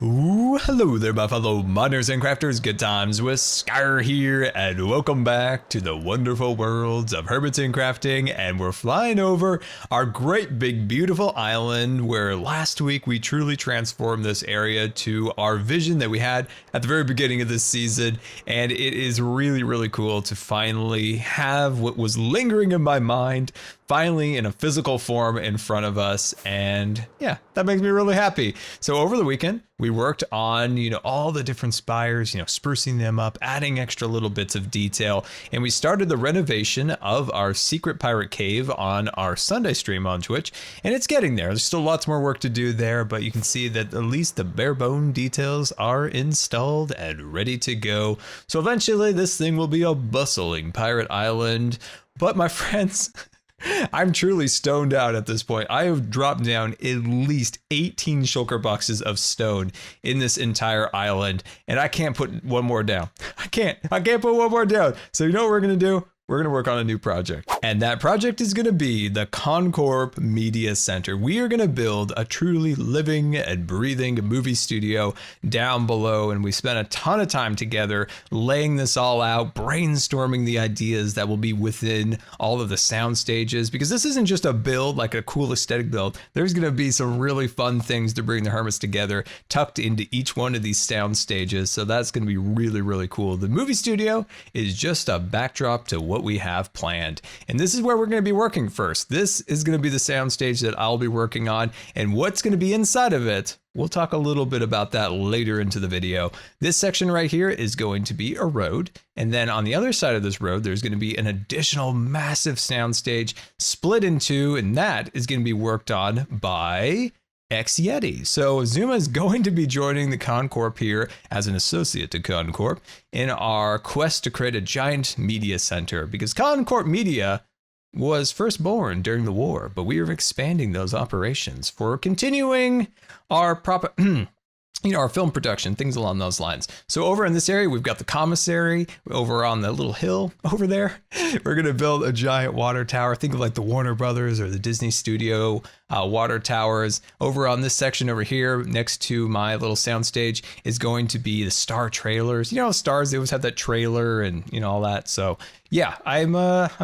Ooh, hello there, my fellow miners and crafters. Good times with Scar here, and welcome back to the wonderful worlds of Hermitcraft. And we're flying over our great big beautiful island, where last week we truly transformed this area to our vision that we had at the very beginning of this season. And it is really cool to finally have what was lingering in my mind finally in a physical form in front of us. And yeah, that makes me really happy. So over the weekend, we worked on, all the different spires, sprucing them up, adding extra little bits of detail. And we started the renovation of our secret pirate cave on our Sunday stream on Twitch. And it's getting there. There's still lots more work to do there, but you can see that at least the bare bone details are installed and ready to go. So eventually this thing will be a bustling pirate island. But my friends, I'm truly stoned out at this point. I have dropped down at least 18 shulker boxes of stone in this entire island, and I can't put one more down. I can't put one more down. So you know what we're going to do? We're going to work on a new project. And that project is going to be the ConCorp Media Center. We are going to build a truly living and breathing movie studio down below. And we spent a ton of time together laying this all out, brainstorming the ideas that will be within all of the sound stages. Because this isn't just a build, like a cool aesthetic build. There's going to be some really fun things to bring the Hermits together, tucked into each one of these sound stages. So that's going to be really cool. The movie studio is just a backdrop to what we have planned. And this is where we're going to be working first. This is going to be the soundstage that I'll be working on, and what's going to be inside of it, we'll talk a little bit about that later into the video. This section right here is going to be a road, and then on the other side of this road, there's going to be an additional massive soundstage split in two, and that is going to be worked on by X-Yeti. So Xisuma is going to be joining the ConCorp here as an associate to ConCorp in our quest to create a giant media center, because ConCorp Media was first born during the war, but we are expanding those operations for continuing our our film production, things along those lines. So over in this area, we've got the commissary. Over on the little hill over there, we're going to build a giant water tower. Think of like the Warner Brothers or the Disney Studio water towers. Over on this section over here, next to my little soundstage, is going to be the Star trailers. Stars, they always have that trailer and all that. So yeah, I'm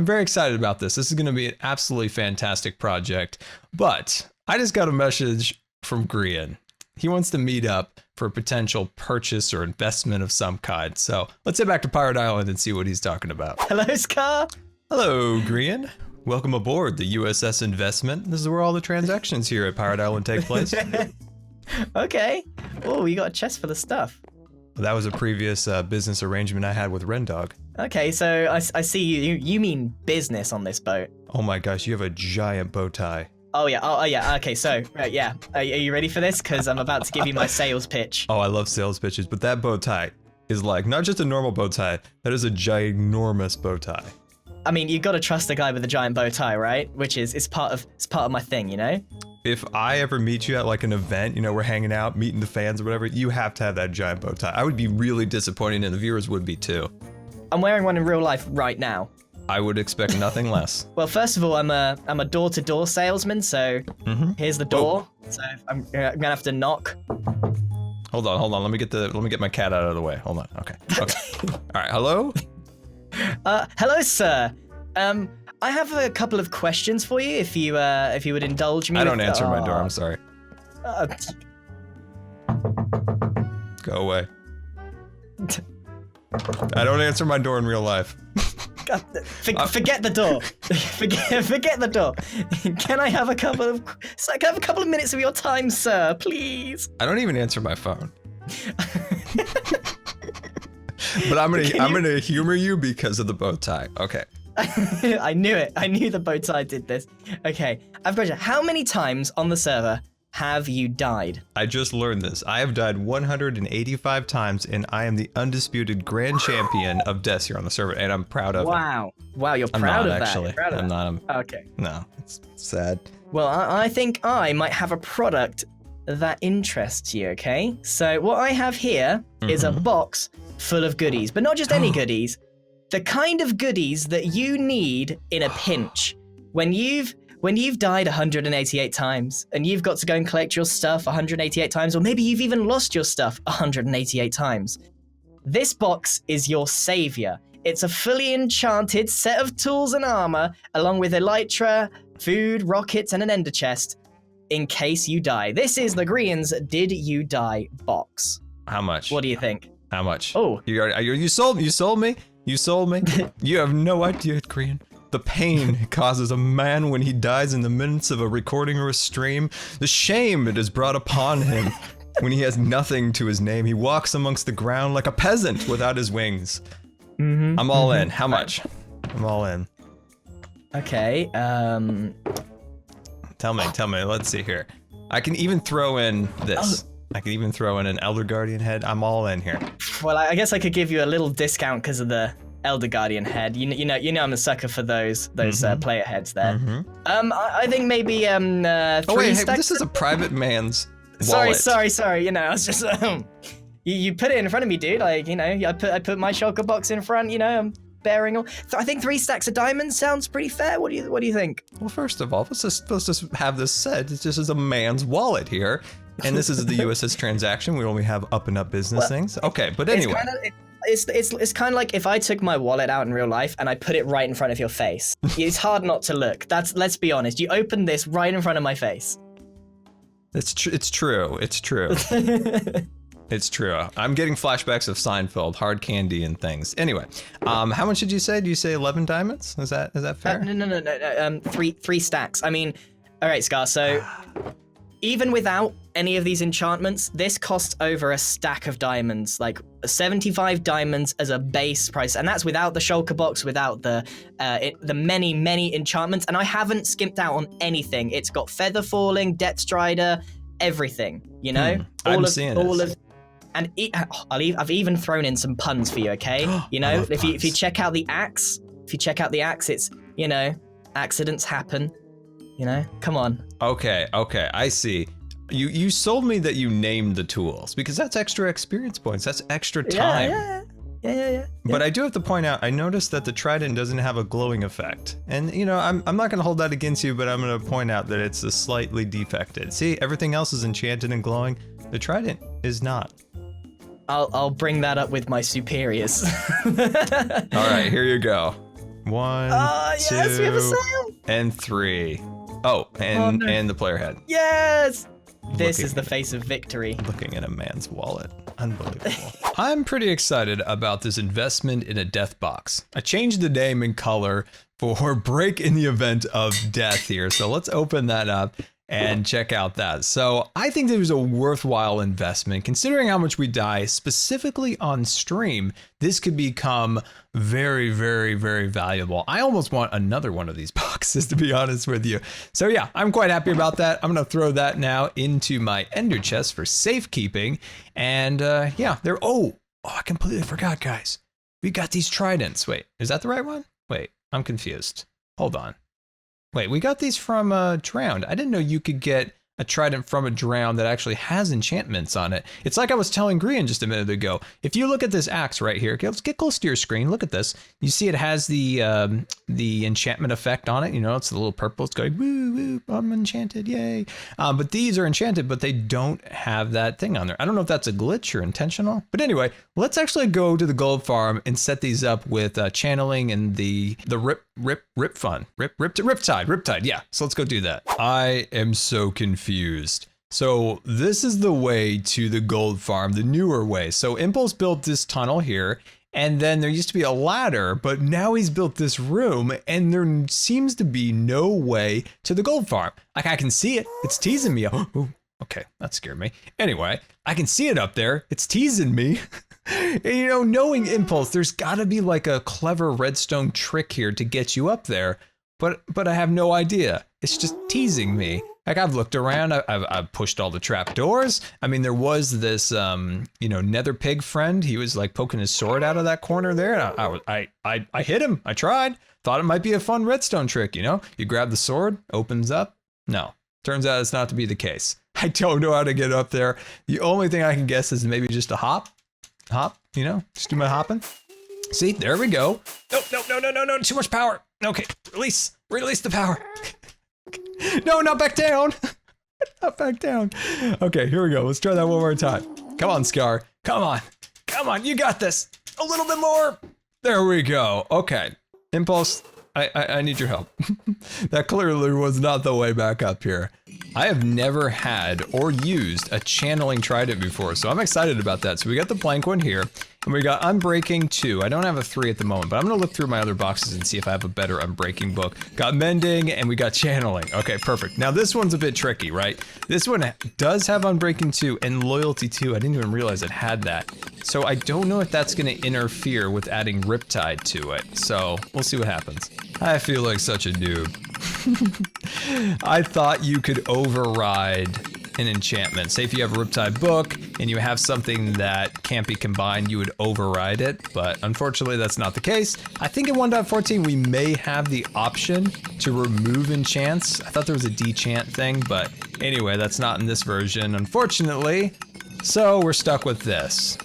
very excited about this. This is going to be an absolutely fantastic project. But I just got a message from Grian. He wants to meet up for a potential purchase or investment of some kind. So let's head back to Pirate Island and see what he's talking about. Hello, Scar. Hello, Grian. Welcome aboard the USS Investment. This is where all the transactions here at Pirate Island take place. Okay. Oh, you got a chest full of stuff. Well, that was a previous business arrangement I had with Rendog. Okay, so I see you mean business on this boat. Oh my gosh, you have a giant bow tie. Oh yeah. Okay, so right, yeah. Are you ready for this? Because I'm about to give you my sales pitch. Oh, I love sales pitches, but that bow tie is like not just a normal bow tie. That is a ginormous bow tie. I mean, you got to trust a guy with a giant bow tie, right? Which is it's part of my thing, If I ever meet you at like an event, we're hanging out, meeting the fans or whatever, you have to have that giant bow tie. I would be really disappointed, and the viewers would be too. I'm wearing one in real life right now. I would expect nothing less. Well, first of all, I'm a door-to-door salesman, so here's the door. Whoa. So I'm gonna have to knock. Hold on. Let me get my cat out of the way. Hold on. Okay. All right. Hello. Hello, sir. I have a couple of questions for you, if you would indulge me. I don't answer my door. I'm sorry. Go away. I don't answer my door in real life. God, forget the door. forget the door. Can I have a couple of minutes of your time, sir, please? I don't even answer my phone. But I'm gonna humor you because of the bow tie. Okay. I knew it. I knew the bow tie did this. Okay. I've got you. How many times on the server have you died? I just learned this. I have died 185 times, and I am the undisputed grand champion of deaths here on the server, and I'm proud of it. Wow, you're proud of that. Actually, I'm not. Okay. No, it's sad. Well, I think I might have a product that interests you, okay? So what I have here is a box full of goodies, but not just any goodies. The kind of goodies that you need in a pinch. When you've when you've died 188 times and you've got to go and collect your stuff 188 times, or maybe you've even lost your stuff 188 times, this box is your savior. It's a fully enchanted set of tools and armor, along with elytra, food, rockets, and an ender chest, in case you die. This is the Grian's Did You Die box. How much? What do you think? How much? Oh. You sold me. You sold me. You have no idea, Grian. The pain it causes a man when he dies in the midst of a recording or a stream. The shame it has brought upon him when he has nothing to his name. He walks amongst the ground like a peasant without his wings. I'm all in. How much? I'm all in. Okay, Tell me. Let's see here. I can even throw in this. I can even throw in an Elder Guardian head. I'm all in here. Well, I guess I could give you a little discount because of the Elder Guardian head. You know I'm a sucker for those player heads there. I think maybe 3 wait, stacks. this is a private man's wallet. Sorry. You know, I was just you put it in front of me, dude. Like, you know, I put my shulker box in front. You know, I'm bearing all. I think 3 stacks of diamonds sounds pretty fair. What do you think? Well, first of all, let's just have this said. It's just as a man's wallet here, and this is the USS transaction. We only have up and up business things. Okay, but anyway. It's kind of like if I took my wallet out in real life and I put it right in front of your face. It's hard not to look. Let's be honest. You open this right in front of my face. It's true. It's true. I'm getting flashbacks of Seinfeld, hard candy and things. Anyway, how much did you say? Did you say 11 diamonds? Is that fair? No. 3 stacks. I mean, all right, Scar. So even without any of these enchantments, this costs over a stack of diamonds, like 75 diamonds as a base price, and that's without the shulker box, without the many enchantments. And I haven't skimped out on anything. It's got feather falling, depth strider, everything. You know, And I've even thrown in some puns for you, okay? You know, if you check out the axe, it's, you know, accidents happen. You know, come on. Okay, I see. You sold me that you named the tools because that's extra experience points. That's extra time. Yeah. But I do have to point out, I noticed that the trident doesn't have a glowing effect. And, you know, I'm not going to hold that against you, but I'm going to point out that it's slightly defected. See, everything else is enchanted and glowing. The trident is not. I'll bring that up with my superiors. All right, here you go. 1, 2, yes, we have a sale. And 3. Oh, and the player head. Yes! This is the face of victory. Looking at a man's wallet. Unbelievable. I'm pretty excited about this investment in a death box. I changed the name and color for break in the event of death here. So let's open that up and check out that. So I think it was a worthwhile investment considering how much we die specifically on stream. This could become very, very, very valuable. I almost want another one of these boxes, to be honest with you. So yeah, I'm quite happy about that. I'm going to throw that now into my ender chest for safekeeping. And yeah, I completely forgot, guys. We got these tridents. Wait, is that the right one? Wait, I'm confused. Hold on. Wait, we got these from Drowned. I didn't know you could get a trident from a Drowned that actually has enchantments on it. It's like I was telling Grian just a minute ago. If you look at this axe right here, okay, let's get close to your screen. Look at this. You see it has the enchantment effect on it. You know, it's the little purple. It's going, woo, woo, I'm enchanted, yay. But these are enchanted, but they don't have that thing on there. I don't know if that's a glitch or intentional. But anyway, let's actually go to the gold farm and set these up with channeling and the Riptide. Yeah, so let's go do that. I am so confused. So this is the way to the gold farm, the newer way. So Impulse built this tunnel here, and then there used to be a ladder, but now he's built this room, and there seems to be no way to the gold farm. Like I can see it, it's teasing me. Oh, okay, that scared me. Anyway, I can see it up there, it's teasing me. And, you know, knowing Impulse, there's gotta be like a clever redstone trick here to get you up there, but I have no idea. It's just teasing me. Like I've looked around, I've pushed all the trap doors. I mean, there was this, you know, nether pig friend. He was like poking his sword out of that corner there. And I hit him. I tried. Thought it might be a fun redstone trick. You know, you grab the sword, opens up. No, turns out it's not to be the case. I don't know how to get up there. The only thing I can guess is maybe just a hop. You know, just do my hopping. See, there we go. No, too much power. Okay, release the power. No, not back down. Not back down. Okay, here we go. Let's try that one more time. Come on, Scar. Come on. Come on, you got this. A little bit more. There we go. Okay. Impulse, I need your help. That clearly was not the way back up here. I have never had or used a channeling trident before, so I'm excited about that. So we got the blank one here, and we got Unbreaking 2. I don't have a 3 at the moment, but I'm gonna look through my other boxes and see if I have a better Unbreaking book. Got Mending, and we got Channeling. Okay, perfect. Now this one's a bit tricky, right? This one does have Unbreaking 2 and Loyalty 2. I didn't even realize it had that. So I don't know if that's gonna interfere with adding Riptide to it. So we'll see what happens. I feel like such a noob. I thought you could override an enchantment. Say if you have a Riptide book and you have something that can't be combined, you would override it, but unfortunately that's not the case. I think in 1.14 we may have the option to remove enchants. I thought there was a dechant thing, but anyway, that's not in this version, unfortunately. So we're stuck with this.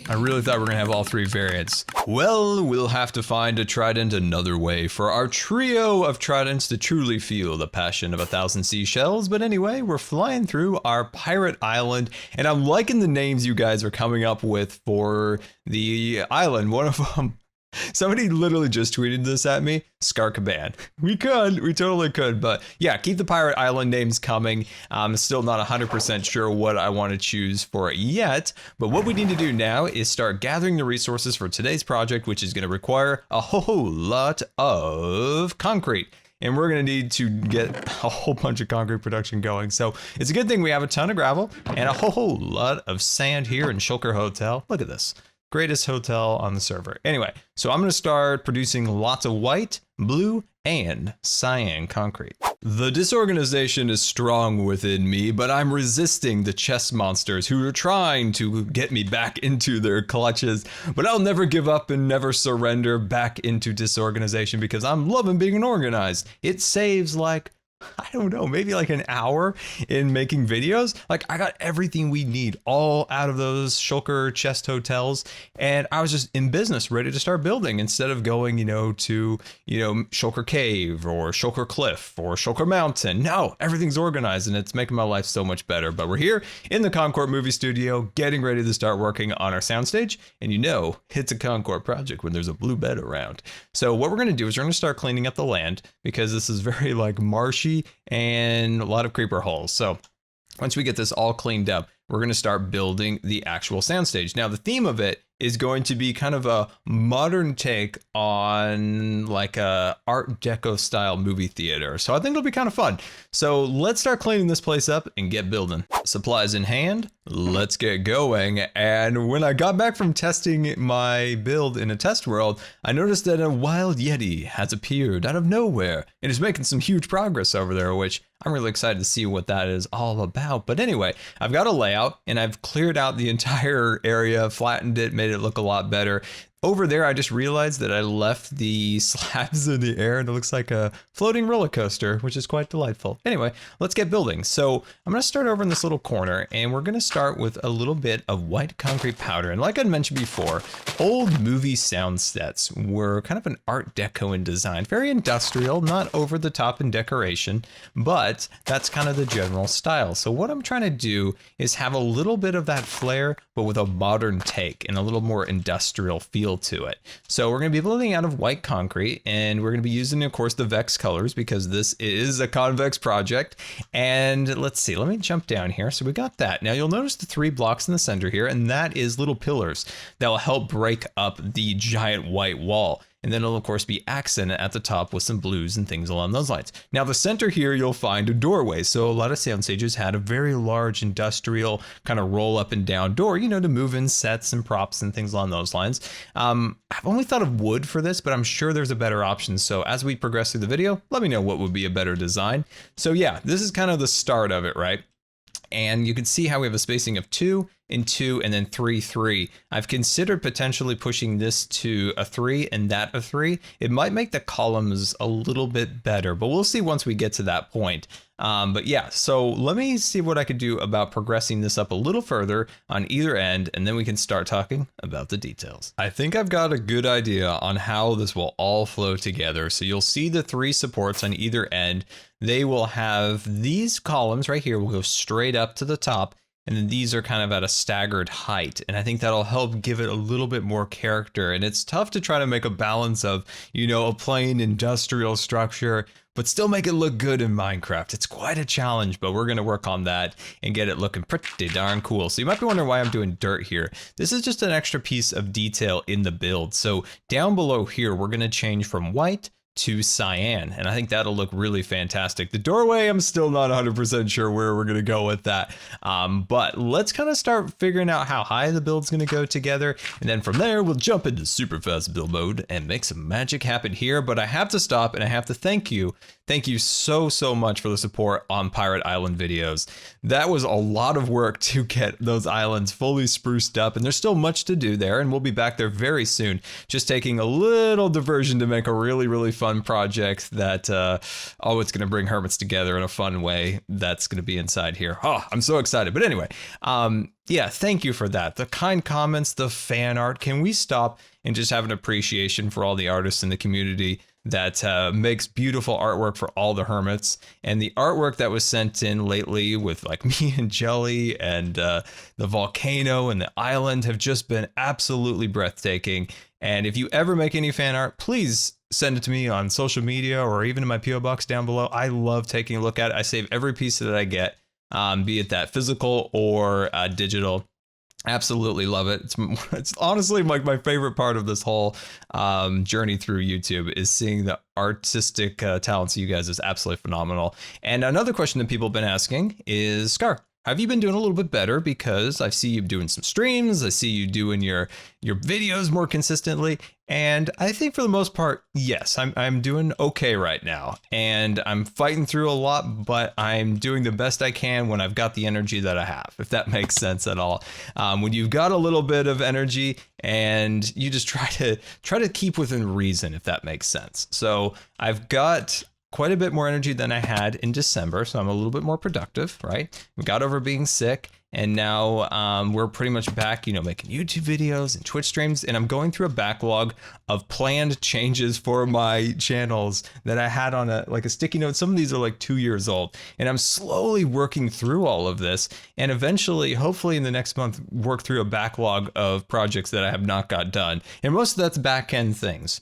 I really thought we were gonna have all 3 variants. Well, we'll have to find a trident another way for our trio of tridents to truly feel the passion of 1,000 seashells. But anyway, we're flying through our pirate island, and I'm liking the names you guys are coming up with for the island. One of them, somebody literally just tweeted this at me, Scar Caban. We totally could, but yeah, keep the pirate island names coming. I'm still not 100% sure what I want to choose for it yet, but what we need to do now is start gathering the resources for today's project, which is going to require a whole lot of concrete. And we're gonna need to get a whole bunch of concrete production going. So it's a good thing we have a ton of gravel and a whole lot of sand here in Shulker Hotel. Look at this. Greatest hotel on the server. Anyway, so I'm gonna start producing lots of white, blue, and cyan concrete. The disorganization is strong within me, but I'm resisting the chess monsters who are trying to get me back into their clutches. But I'll never give up and never surrender back into disorganization because I'm loving being organized. It saves like, I don't know, maybe like an hour in making videos. Like I got everything we need all out of those Shulker chest hotels, and I was just in business ready to start building instead of going, to, Shulker Cave or Shulker Cliff or Shulker Mountain. No, everything's organized and it's making my life so much better. But we're here in the ConCorp movie studio getting ready to start working on our soundstage, and it's a ConCorp project when there's a blue bed around. So what we're going to do is we're going to start cleaning up the land because this is very like marshy and a lot of creeper holes. So once we get this all cleaned up, we're going to start building the actual soundstage. Now the theme of it is going to be kind of a modern take on like a Art Deco style movie theater. So I think it'll be kind of fun. So let's start cleaning this place up and get building. Supplies in hand, let's get going. And when I got back from testing my build in a test world, I noticed that a wild Yeti has appeared out of nowhere and is making some huge progress over there, which I'm really excited to see what that is all about. But anyway, I've got a layout and I've cleared out the entire area, flattened it, made it look a lot better. Over there, I just realized that I left the slabs in the air and it looks like a floating roller coaster, which is quite delightful. Anyway, let's get building. So I'm going to start over in this little corner and we're going to start with a little bit of white concrete powder. And like I mentioned before, old movie sound sets were kind of an Art Deco in design, very industrial, not over the top in decoration, but that's kind of the general style. So what I'm trying to do is have a little bit of that flair, but with a modern take and a little more industrial feel to it. So we're going to be building out of white concrete and we're going to be using, of course, the Vex colors because this is a convex project. And let's see, let me jump down here. So we got that. Now you'll notice the 3 blocks in the center here, and that is little pillars that will help break up the giant white wall. And then it'll of course be accented at the top with some blues and things along those lines. Now the center here, you'll find a doorway. So a lot of sound stages had a very large industrial kind of roll up and down door, to move in sets and props and things along those lines. I've only thought of wood for this, but I'm sure there's a better option. So as we progress through the video, let me know what would be a better design. So yeah, this is kind of the start of it, right? And you can see how we have a spacing of 2 and 2, and then 3, 3. I've considered potentially pushing this to a 3 and that a 3. It might make the columns a little bit better, but we'll see once we get to that point. But yeah, so let me see what I could do about progressing this up a little further on either end, and then we can start talking about the details. I think I've got a good idea on how this will all flow together. So you'll see the 3 supports on either end. They will have these columns right here will go straight up to the top, and then these are kind of at a staggered height. And I think that'll help give it a little bit more character. And it's tough to try to make a balance of, you know, a plain industrial structure, but still make it look good in Minecraft. It's quite a challenge, but we're gonna work on that and get it looking pretty darn cool. So you might be wondering why I'm doing dirt here. This is just an extra piece of detail in the build. So down below here, we're gonna change from white to cyan, and I think that'll look really fantastic. The doorway, I'm still not 100% sure where we're gonna go with that, but let's kind of start figuring out how high the build's gonna go together, and then from there we'll jump into super fast build mode and make some magic happen here. But I have to stop and I have to thank you so much for the support on Pirate Island videos. That was a lot of work to get those islands fully spruced up, and there's still much to do there, and we'll be back there very soon, just taking a little diversion to make a really fun project that it's gonna bring hermits together in a fun way. That's gonna be inside here. Oh, I'm so excited. But anyway, yeah, thank you for that. The kind comments, the fan art. Can we stop and just have an appreciation for all the artists in the community that makes beautiful artwork for all the hermits? And the artwork that was sent in lately with like me and Jelly and the volcano and the island have just been absolutely breathtaking. And if you ever make any fan art, please send it to me on social media or even in my PO box down below. I love taking a look at it. I save every piece that I get, be it that physical or digital. Absolutely love it. It's honestly like my favorite part of this whole journey through YouTube is seeing the artistic talents of you guys is absolutely phenomenal. And another question that people have been asking is, Scar, have you been doing a little bit better? Because I see you doing some streams. I see you doing your videos more consistently. And I think for the most part, yes, I'm doing okay right now. And I'm fighting through a lot, but I'm doing the best I can when I've got the energy that I have, if that makes sense at all. When you've got a little bit of energy and you just try to keep within reason, if that makes sense. So I've got quite a bit more energy than I had in December, so I'm a little bit more productive, right? We got over being sick, and now we're pretty much back, you know, making YouTube videos and Twitch streams, and I'm going through a backlog of planned changes for my channels that I had on a sticky note. Some of these are like 2 years old, and I'm slowly working through all of this, and eventually, hopefully in the next month, work through a backlog of projects that I have not got done, and most of that's back-end things.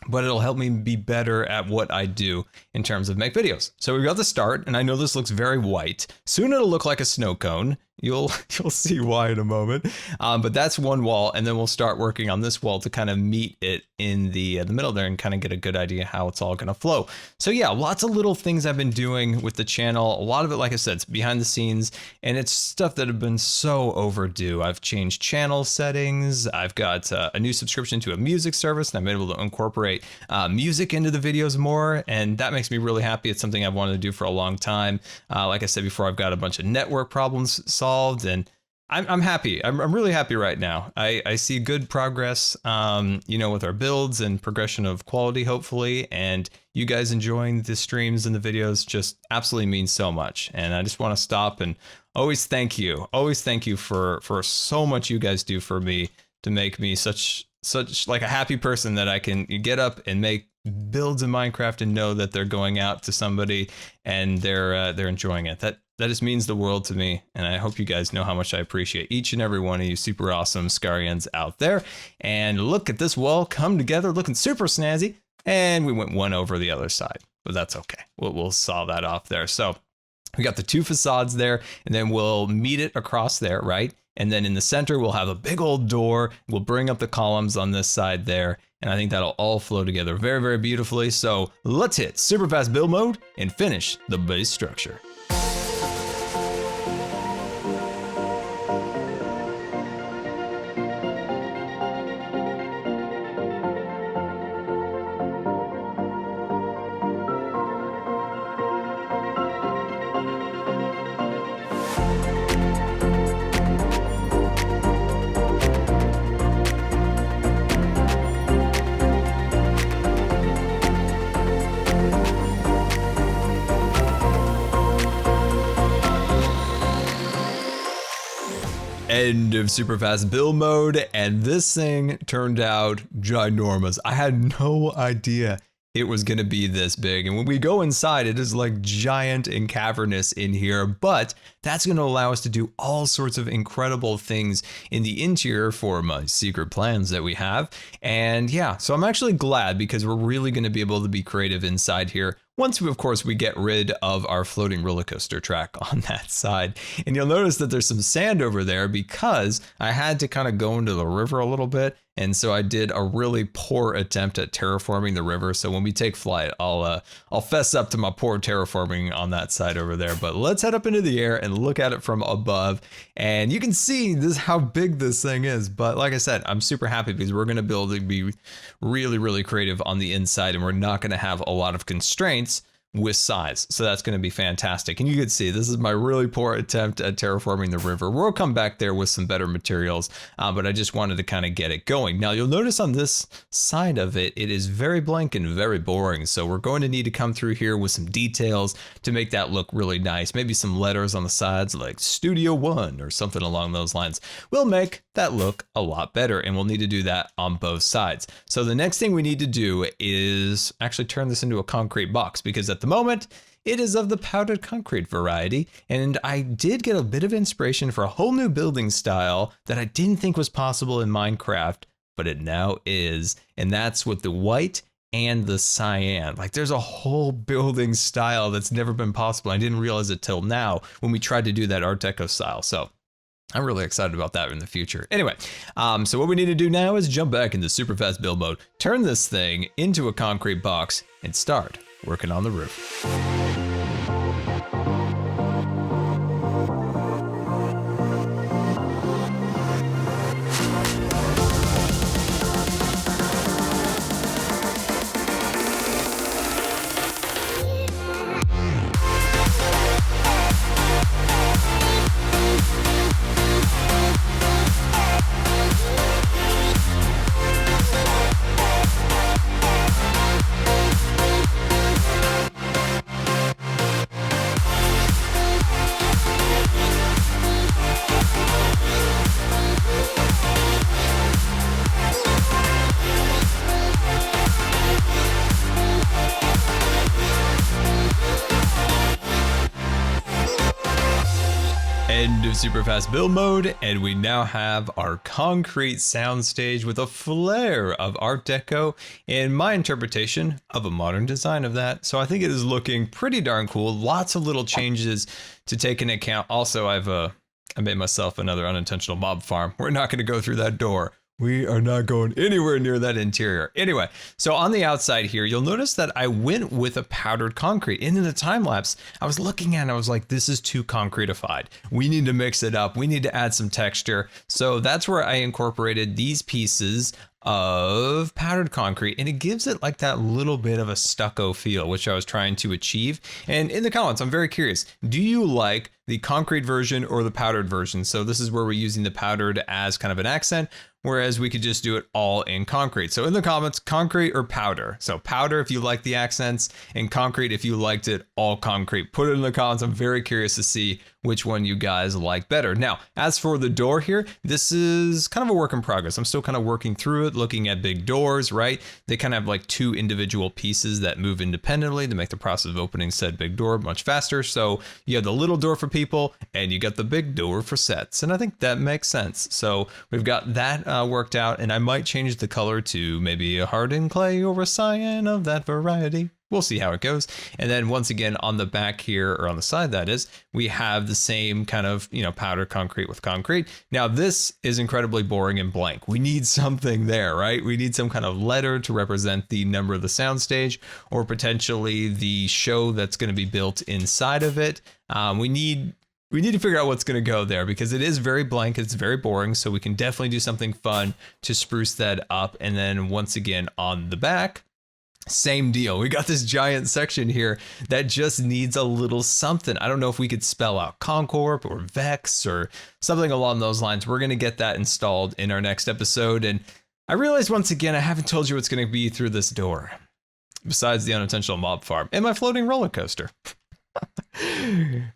But it'll help me be better at what I do in terms of make videos. So we've got the start, and I know this looks very white. Soon it'll look like a snow cone. You'll see why in a moment. But that's one wall, and then we'll start working on this wall to kind of meet it in the middle there and kind of get a good idea how it's all gonna flow. So yeah, lots of little things I've been doing with the channel. A lot of it, like I said, it's behind the scenes, and it's stuff that have been so overdue. I've changed channel settings. I've got a new subscription to a music service, and I'm able to incorporate music into the videos more, and that makes me really happy. It's something I've wanted to do for a long time. Like I said before, I've got a bunch of network problems solved, and I'm happy. I'm really happy right now. I see good progress, you know, with our builds and progression of quality, hopefully, and you guys enjoying the streams and the videos just absolutely means so much. And I just want to stop and always thank you for so much you guys do for me to make me such like a happy person that I can get up and make builds in Minecraft and know that they're going out to somebody and they're enjoying it. That just means the world to me, and I hope you guys know how much I appreciate each and every one of you super awesome Scarians out there. And look at this wall come together, looking super snazzy, and we went one over the other side, but that's okay. We'll saw that off there. So we got the 2 facades there, and then we'll meet it across there, right? And then in the center, we'll have a big old door. We'll bring up the columns on this side there, and I think that'll all flow together very, very beautifully. So let's hit super fast build mode and finish the base structure. End of super fast build mode, and this thing turned out ginormous. I had no idea it was going to be this big, and when we go inside, it is like giant and cavernous in here, but that's going to allow us to do all sorts of incredible things in the interior for my secret plans that we have. And yeah, so I'm actually glad, because we're really going to be able to be creative inside here once we, of course, we get rid of our floating roller coaster track on that side. And you'll notice that there's some sand over there because I had to kind of go into the river a little bit. And so I did a really poor attempt at terraforming the river. So when we take flight, I'll fess up to my poor terraforming on that side over there. But let's head up into the air and look at it from above. And you can see this how big this thing is. But like I said, I'm super happy because we're going to be able to be really, really creative on the inside, and we're not going to have a lot of constraints with size. So that's going to be fantastic. And you can see this is my really poor attempt at terraforming the river. We'll come back there with some better materials, but I just wanted to kind of get it going. Now you'll notice on this side of it, it is very blank and very boring. So we're going to need to come through here with some details to make that look really nice. Maybe some letters on the sides like Studio One or something along those lines will make that look a lot better. And we'll need to do that on both sides. So the next thing we need to do is actually turn this into a concrete box, because at the moment it is of the powdered concrete variety, and I did get a bit of inspiration for a whole new building style that I didn't think was possible in Minecraft, but it now is, and that's with the white and the cyan. Like, there's a whole building style that's never been possible. I didn't realize it till now when we tried to do that Art Deco style. So I'm really excited about that in the future. Anyway, so what we need to do now is jump back into super fast build mode, turn this thing into a concrete box, and start working on the roof. End of super fast build mode, and we now have our concrete soundstage with a flair of Art Deco and my interpretation of a modern design of that. So I think it is looking pretty darn cool. Lots of little changes to take into account. Also, I made myself another unintentional mob farm. We're not going to go through that door. We are not going anywhere near that interior. Anyway, so on the outside here, you'll notice that I went with a powdered concrete. And in the time lapse, I was looking at it and I was like, this is too concretified. We need to mix it up. We need to add some texture. So that's where I incorporated these pieces of powdered concrete, and it gives it like that little bit of a stucco feel, which I was trying to achieve. And in the comments, I'm very curious, do you like the concrete version or the powdered version? So this is where we're using the powdered as kind of an accent, whereas we could just do it all in concrete. So in the comments, concrete or powder? So powder if you like the accents, and concrete if you liked it all concrete. Put it in the comments. I'm very curious to see which one you guys like better. Now, as for the door here, this is kind of a work in progress. I'm still kind of working through it, looking at big doors, right? They kind of have like two individual pieces that move independently to make the process of opening said big door much faster. So you have the little door for people and you got the big door for sets. And I think that makes sense. So we've got that worked out, and I might change the color to maybe a hardened clay or a cyan of that variety. We'll see how it goes. And then once again, on the back here, or on the side that is, we have the same kind of, powder concrete with concrete. Now this is incredibly boring and blank. We need something there, right? We need some kind of letter to represent the number of the soundstage, or potentially the show that's going to be built inside of it. We need to figure out what's going to go there, because it is very blank. It's very boring. So we can definitely do something fun to spruce that up. And then once again, on the back, same deal. We got this giant section here that just needs a little something. I don't know if we could spell out ConCorp or Vex or something along those lines. We're going to get that installed in our next episode. And I realized once again, I haven't told you what's going to be through this door, besides the unintentional mob farm and my floating roller coaster.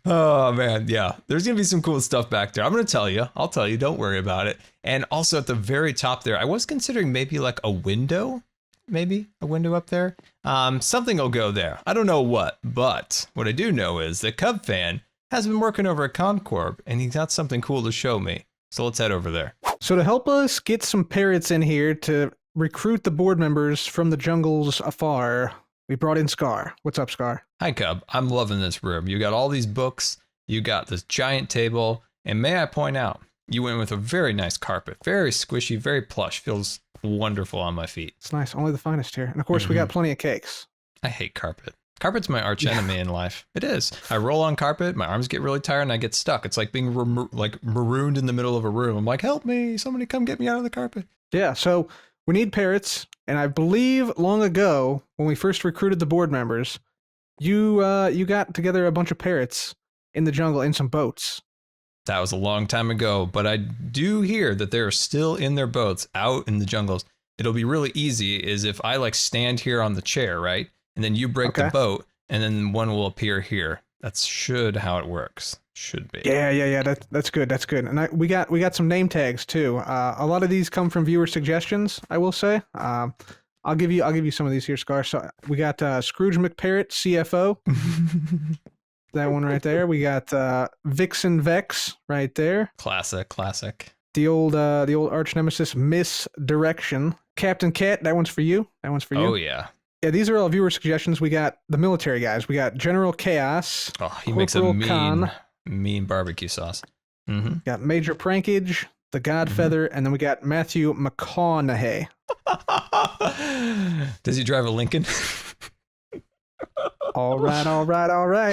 Oh man, yeah. There's gonna be some cool stuff back there. I'm gonna tell you. I'll tell you. Don't worry about it. And also at the very top there, I was considering maybe like a window. Maybe a window up there. Something will go there. I don't know what, but what I do know is that Cubfan has been working over at ConCorp, and he's got something cool to show me. So let's head over there. So to help us get some parrots in here to recruit the board members from the jungles afar, we brought in Scar. What's up, Scar? Hi, Cub. I'm loving this room. You got all these books. You got this giant table, and may I point out, you went with a very nice carpet, very squishy, very plush. Feels wonderful on my feet. It's nice. Only the finest here. And of course, we got plenty of cakes. I hate carpet. Carpet's my arch enemy in life. It is. I roll on carpet, my arms get really tired, and I get stuck. It's like being marooned in the middle of a room. I'm like, help me! Somebody come get me out of the carpet. Yeah. So we need parrots, and I believe long ago when we first recruited the board members, you got together a bunch of parrots in the jungle in some boats. That was a long time ago, but I do hear that they're still in their boats out in the jungles. It'll be really easy is if I like stand here on the chair, right? And then you break the boat, and then one will appear here. That's how it works. Should be. Yeah. That's good. That's good. And we got some name tags too. A lot of these come from viewer suggestions. I will say. I'll give you some of these here, Scar. So we got Scrooge McParrot, CFO. That one right there. We got Vixen Vex right there. Classic. The old arch nemesis Misdirection. Captain Cat, that one's for you. Oh yeah. Yeah, these are all viewer suggestions. We got the military guys. We got General Chaos. Oh, he makes a mean barbecue sauce. Mm-hmm. Got Major Prankage, the Godfeather, and then we got Matthew McConaughey. Does he drive a Lincoln? All right.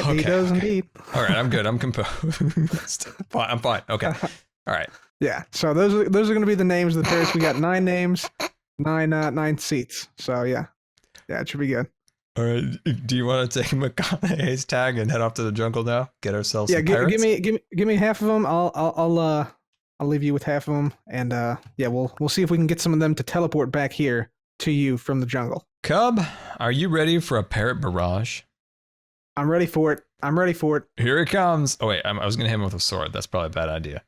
Okay, he does indeed. All right, I'm good. I'm composed. I'm fine. Okay. All right. Yeah. So those are going to be the names of the parrots. We got 9 names, 9 seats. So yeah, it should be good. All right. Do you want to take McConaughey's tag and head off to the jungle now? Get ourselves some parrots? Give me half of them. I'll leave you with half of them, and we'll see if we can get some of them to teleport back here to you from the jungle. Cub, are you ready for a parrot barrage? I'm ready for it. Here it comes. Oh wait, I was gonna hit him with a sword. That's probably a bad idea.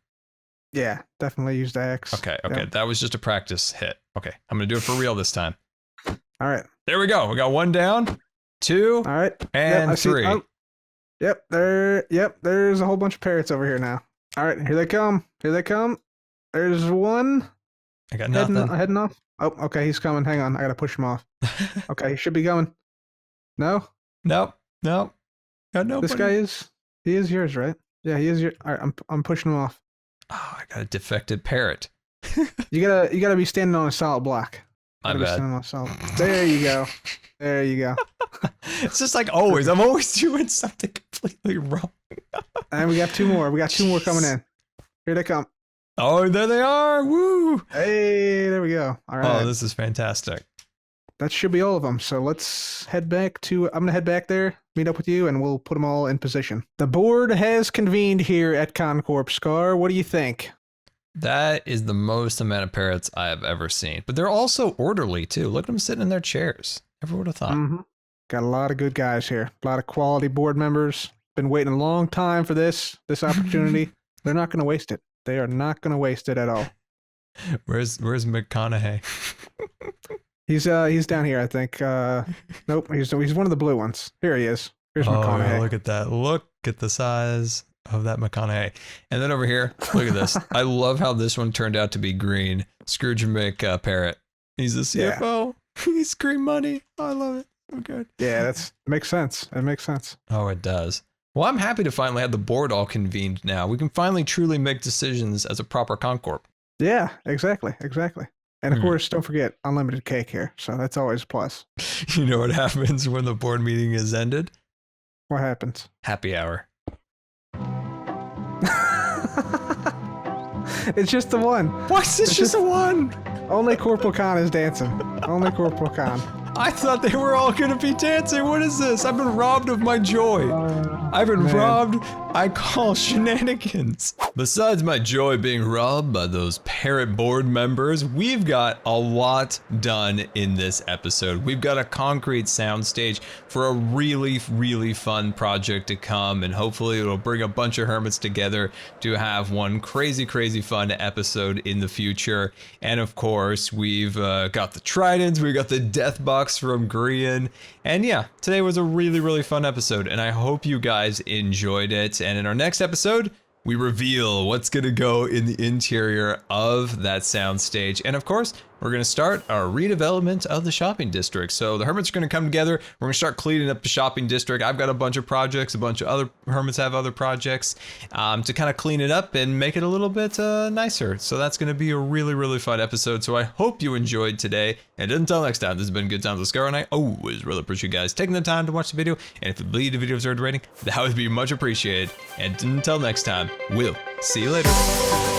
Yeah, definitely use the axe. Okay. Yeah. That was just a practice hit. Okay, I'm gonna do it for real this time. All right. There we go. We got 1 down, 2, all right, and 3. Yep, there's a whole bunch of parrots over here now. All right, here they come. There's one. I got nothing. Heading off. Oh, okay, he's coming. Hang on, I gotta push him off. Okay, he should be going. No? Nope. Got nobody. This guy he is yours, right? Yeah, he is your. All right, I'm pushing him off. Oh, I got a defected parrot. You gotta be standing on a solid block. My bad. There you go. It's just like always. I'm always doing something completely wrong. And we got 2 more. We got 2 more coming in. Here they come. Oh, there they are. Woo. Hey, there we go. All right. Oh, this is fantastic. That should be all of them. So let's head back to... I'm going to head back there, meet up with you, and we'll put them all in position. The board has convened here at ConCorp. Scar, what do you think? That is the most amount of parrots I have ever seen. But they're also orderly, too. Look at them sitting in their chairs. Never would have thought. Mm-hmm. Got a lot of good guys here. A lot of quality board members. Been waiting a long time for this opportunity. They're not going to waste it. They are not going to waste it at all. Where's McConaughey? He's down here, I think. Nope, he's one of the blue ones. Here he is. Here's McConaughey. Yeah, look at that. Look at the size of that McConaughey. And then over here, look at this. I love how this one turned out to be green. Scrooge McParrot. He's the CFO. Yeah. He's green money. Oh, I love it. So good. Yeah, it makes sense. It makes sense. Oh, it does. Well, I'm happy to finally have the board all convened now. We can finally truly make decisions as a proper ConCorp. Yeah, exactly. And of course, don't forget, unlimited cake here. So that's always a plus. You know what happens when the board meeting is ended? What happens? Happy hour. It's just the one. What's this? Just the one? Only Corporal Khan is dancing. Only Corporal Khan. I thought they were all going to be dancing. What is this? I've been robbed of my joy. I've been robbed I call shenanigans. Besides my joy being robbed by those Parrot board members, we've got a lot done in this episode. We've got a concrete soundstage for a really, really fun project to come, and hopefully it'll bring a bunch of hermits together to have one crazy, crazy fun episode in the future. And of course, we've got the tridents, we got the death box from Grian, and yeah, today was a really, really fun episode, and I hope you guys enjoyed it. And in our next episode, we reveal what's gonna go in the interior of that soundstage. And of course, we're gonna start our redevelopment of the shopping district. So the hermits are gonna come together. We're gonna start cleaning up the shopping district. I've got a bunch of projects, a bunch of other hermits have other projects to kind of clean it up and make it a little bit nicer. So that's gonna be a really, really fun episode. So I hope you enjoyed today. And until next time, this has been Good Times with Scar, and I always really appreciate you guys taking the time to watch the video. And if you believe the video deserved a rating, that would be much appreciated. And until next time, we'll see you later.